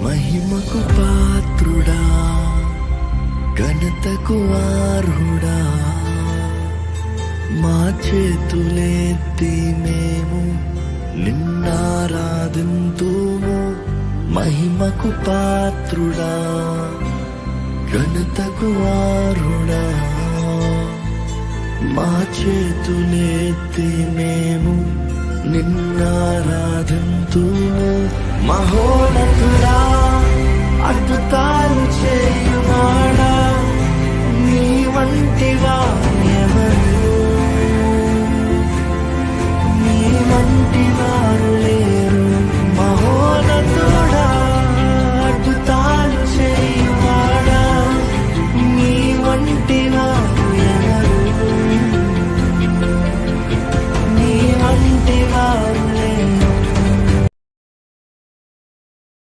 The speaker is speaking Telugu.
మహిమకు పాత్రుడా, ఘనతకు అర్హుడా, మా చేతులెత్తి మేము నిన్నారాధింతుము. మహిమకు పాత్రుడా, ఘనతకు అర్హుడా, మా చేతులెత్తి మేము నిన్నారాధింతుము. మహోన్నతుడా, అద్భుతాలు చేయువాడా, నీ వంటివా ఎవరు, నీ వంటివా